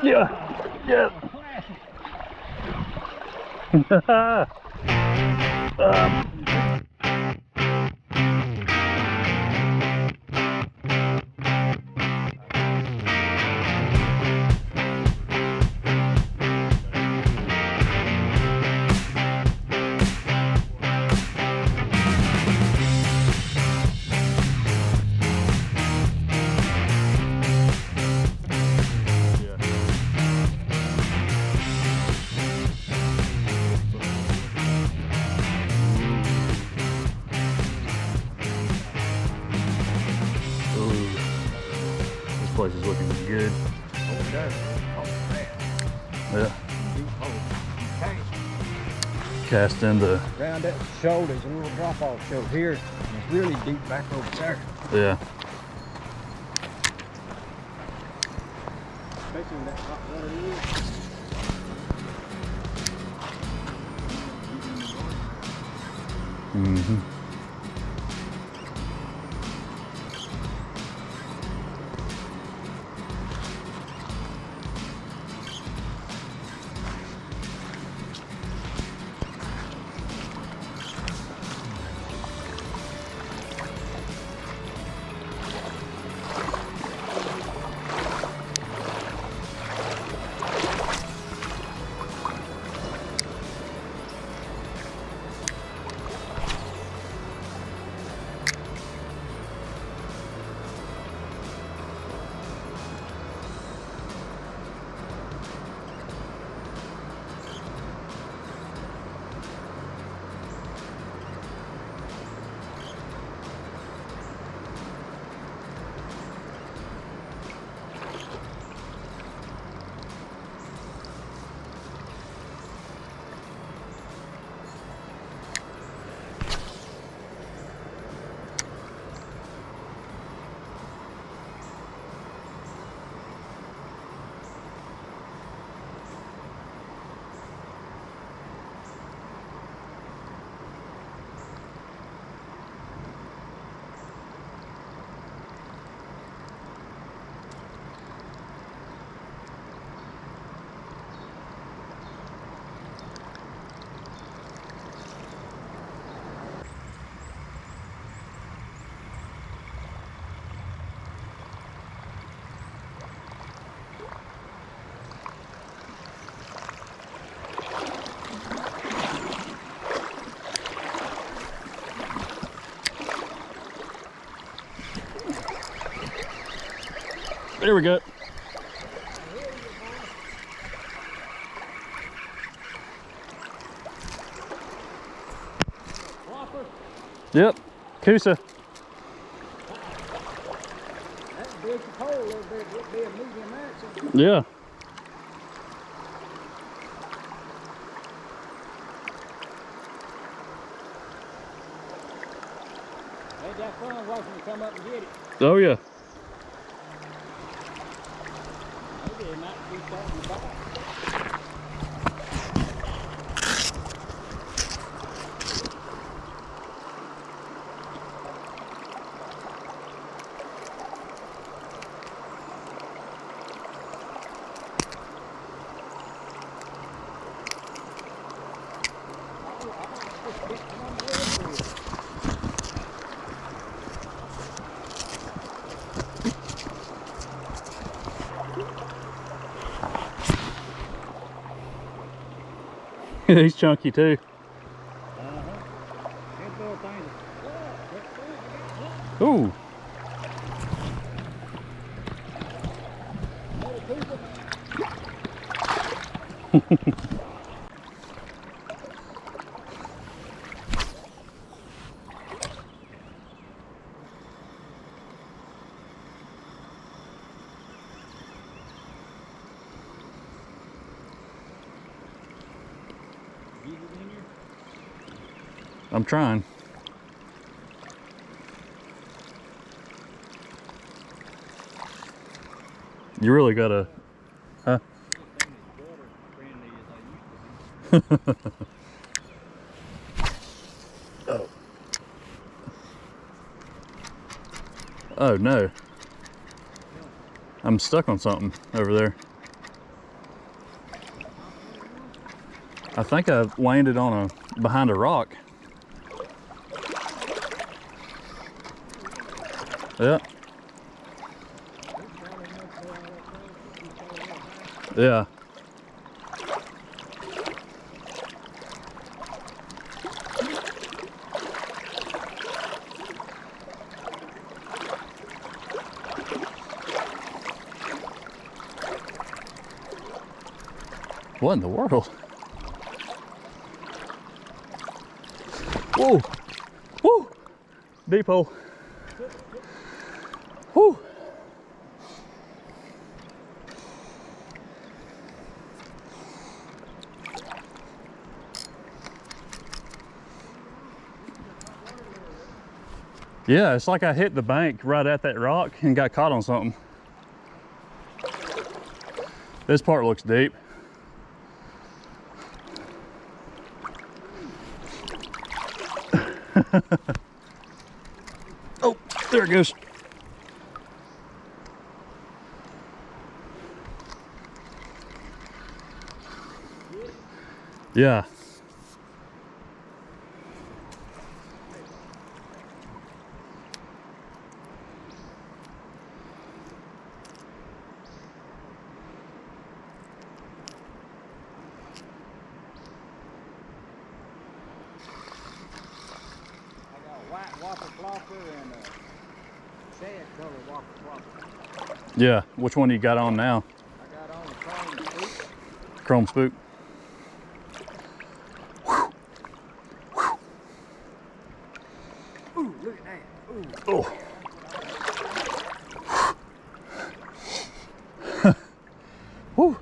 Yeah. Yeah. This place is looking good. Yeah. Cast into. Around that shoal, there's a little drop-off shoal here, and it's really deep back over there. Yeah. Especially when that hot water is. Mm-hmm. There we go. Whopper. Yep. Coosa. That's a big pole a little bit. It'd be a medium action. Yeah. Ain't that fun watching you come up and get it. Oh yeah. Maybe it might be starting to bite. He's chunky too. Ooh. I'm trying. You really gotta, huh? Oh. Oh no. I'm stuck on something over there. I think I landed on behind a rock. Yeah. Yeah. What in the world? Whoa! Whoa! Deep hole. Whew. Yeah, it's like I hit the bank right at that rock and got caught on something. This part looks deep. Oh, there it goes. Yeah. White whopper flopper and a sand color whopper flopper. Yeah. Which one you got on now? I got on the chrome spook. Chrome spook. Ooh, look at that. Ooh. Oh. Whew.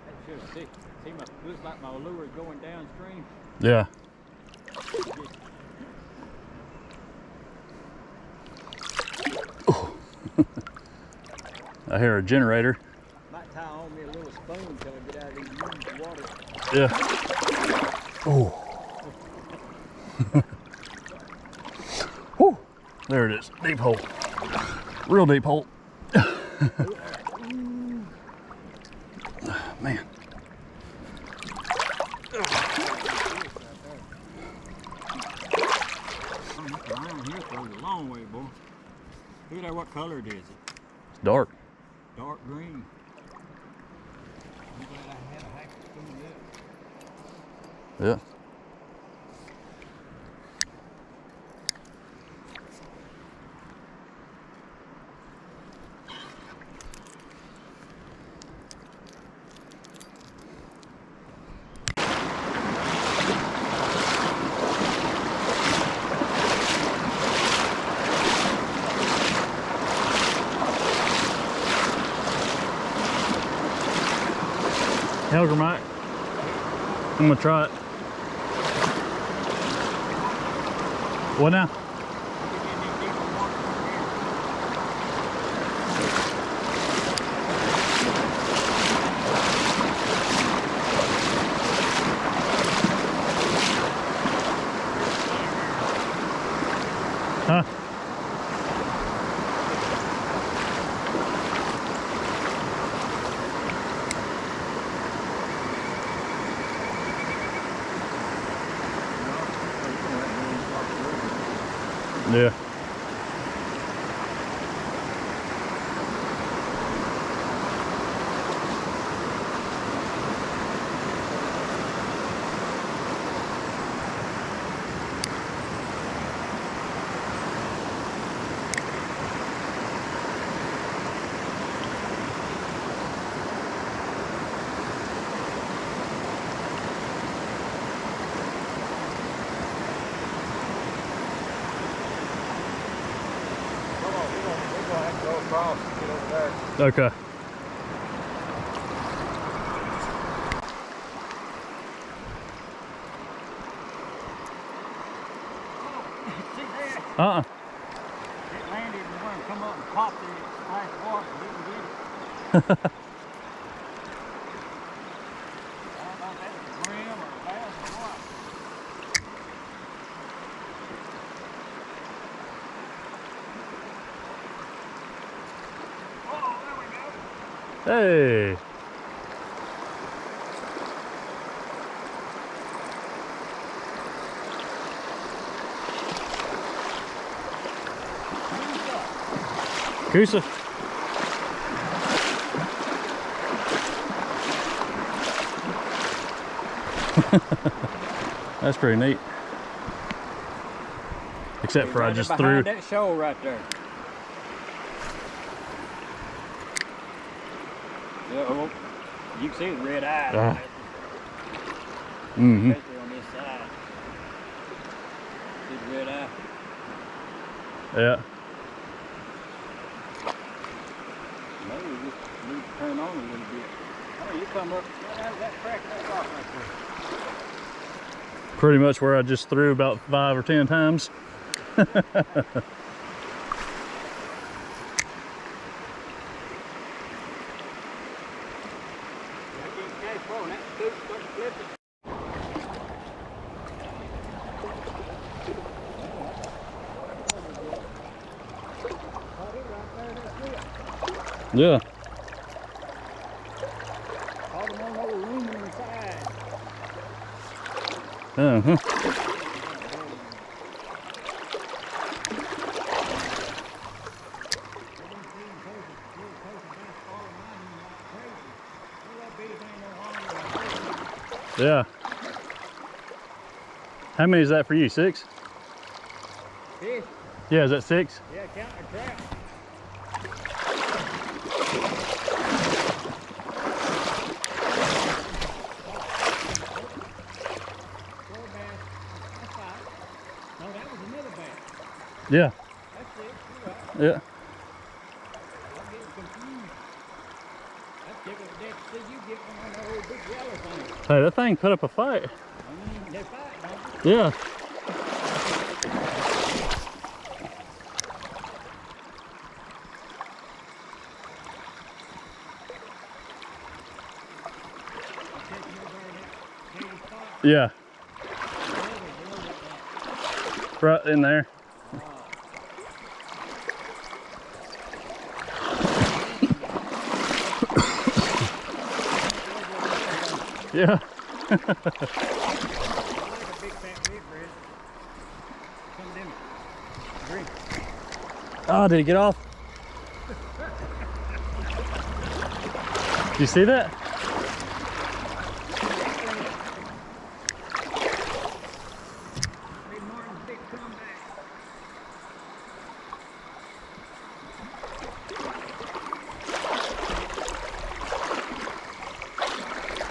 That should see. See, looks like my lure is going downstream. Yeah. I hear a generator. Might tie on me a little spoon until I get out of these water. Yeah. Oh. Whew. There it is. Deep hole. Real deep hole. Man. Around here goes a long way, boy. Look at that, what color it is. It's dark. Dark green. I'm glad I had a hack spoon yet. Yeah. Helger Mike. I'm gonna try it. What now? Huh? Yeah. Across, get over there. Okay. See that? Uh-uh. It landed and went and come up and popped the splash of water and didn't get it. I don't know if that was a brim or a bass or what. Oh, there we go. Hey. Coosa. That's pretty neat. Except for I just threw. That shoal right there. Yeah, oh, you can see the red eye. Mm-hmm. Especially on this side. See the red eye. Yeah. Maybe we just need to turn on a little bit. Oh, you come up right out of that crack right off right there. Pretty much where I just threw about 5 or 10 times. Yeah. Uh-huh. Yeah. How many is that for you? 6? Fish? Yeah, is that 6? Yeah, count the trout. Yeah. That's it. You're right. Yeah. I'm getting confused. That's different than see you get one on that old big yellow thing. Hey, that thing put up a fight. I mean, they fight, don't they? Yeah. Yeah. Right in there. Yeah. Oh, did he get off? Did you see that?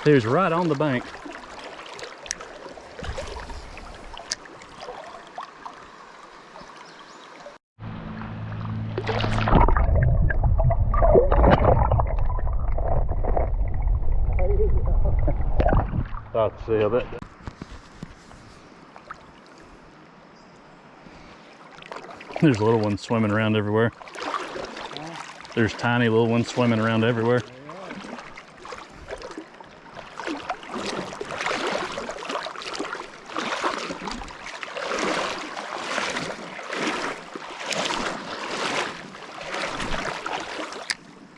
He was right on the bank. I'll see a bit. There's little ones swimming around everywhere. There's tiny little ones swimming around everywhere.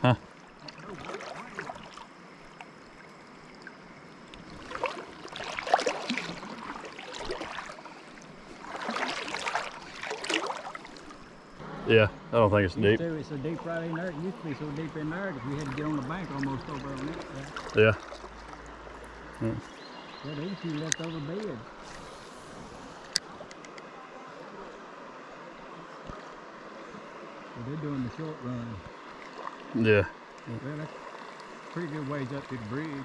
Huh? Yeah, I don't think it's deep. It's so deep right in there. It used to be so deep in there that we had to get on the bank almost over on it. Yeah. Yeah, there's a few leftover beds. So they're doing the short run. Yeah. Well, that's pretty good ways up to the bridge.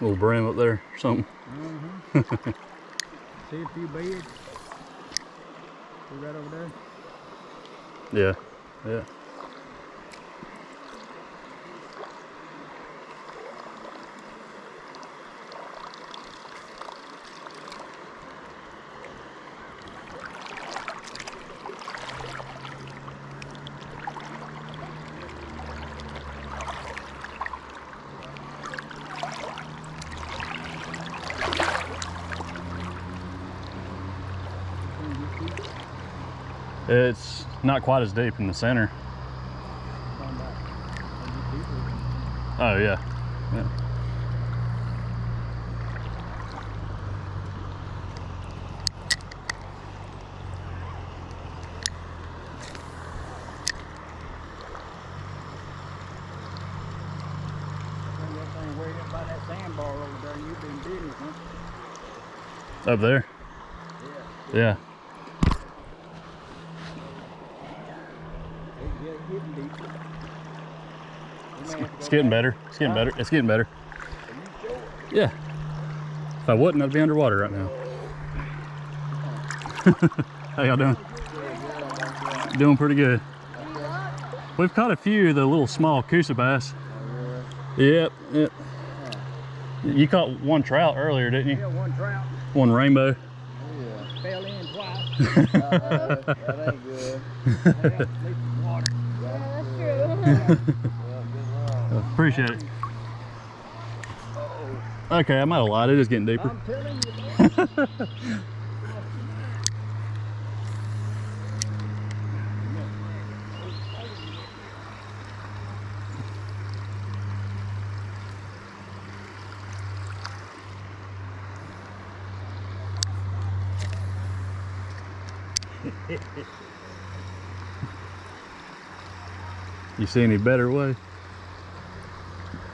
Little brim up there or something. See a few beds? See right over there? Yeah, yeah. It's not quite as deep in the center. Oh yeah, yeah. sandbar over there, you've been bidding, huh? Up there? Yeah. Yeah. It's getting deep. It's getting better. It's getting better. It's getting better. Are you sure? Yeah. If I wouldn't, I'd be underwater right now. How y'all doing? Doing pretty good. We've caught a few of the little small Coosa bass. Yep, yep. You caught one trout earlier, didn't you? Yeah, one trout. One rainbow. Yeah. Fell in twice. That ain't good. They got to sleep in water. That's true. Yeah, good run. Appreciate it. Okay, I might have lied. It is getting deeper. I'm telling you. You see any better way?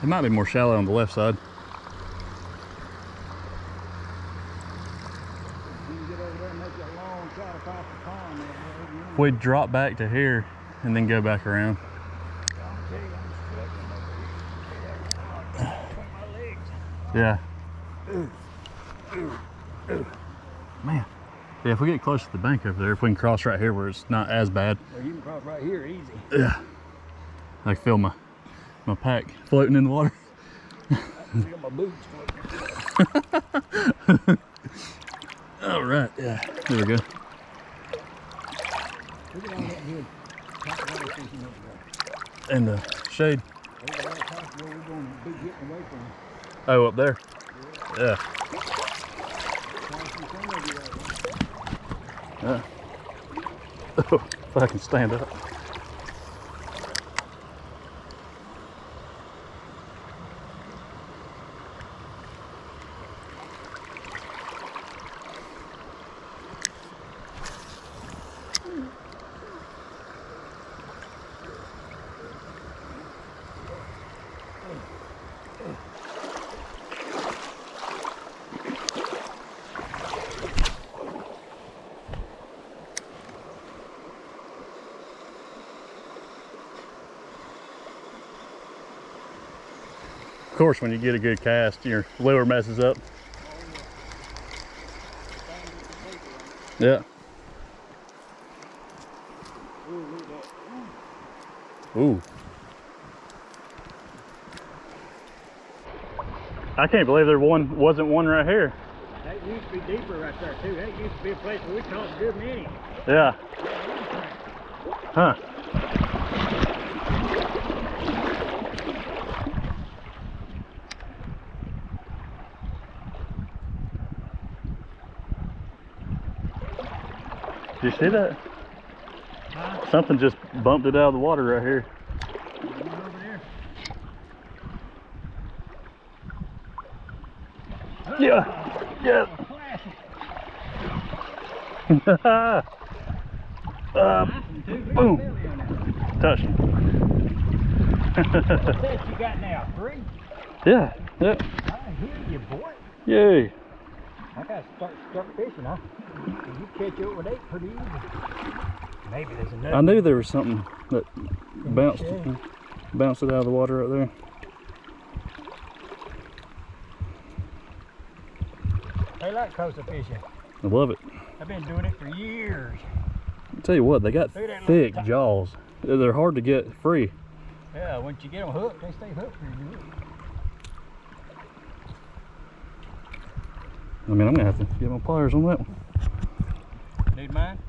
It might be more shallow on the left side. You can get over there and make that long shot across the pond there. If we drop back to here and then go back around. I'll tell you, I'm struggling over here. Between my legs. Yeah. Man. Yeah, if we get close to the bank over there, if we can cross right here where it's not as bad. Well, you can cross right here easy. Yeah. I can feel my pack floating in the water. I can feel my boots floating. All right, yeah, there we go. Look at all that good topwater fishing over there. And the shade. Over there, top where we're going to be getting away from. Oh, up there. Yeah. Trying to see some of you out Yeah. Oh, if I can stand up. Of course, when you get a good cast, your lure messes up. Yeah. Ooh. I can't believe there wasn't one right here. That used to be deeper right there too. That used to be a place where we caught a good many. Yeah. Huh. Did you see that? Huh? Something just bumped it out of the water right here. One over there. Yeah. Yeah. Boom. Touched him. What's that you got now? 3? Yeah. Yeah. I hear you, boy. Yay. I gotta start fishing, huh? You catch it with 8 pretty easy. Maybe there's another. I knew there was something that bounced it out of the water right there. They like coastal fishing. I love it. I've been doing it for years. I'll tell you what, they got Look at that thick little jaws. They're hard to get free. Yeah, once you get them hooked, they stay hooked pretty good. I mean, I'm gonna have to get my pliers on that one. Need mine?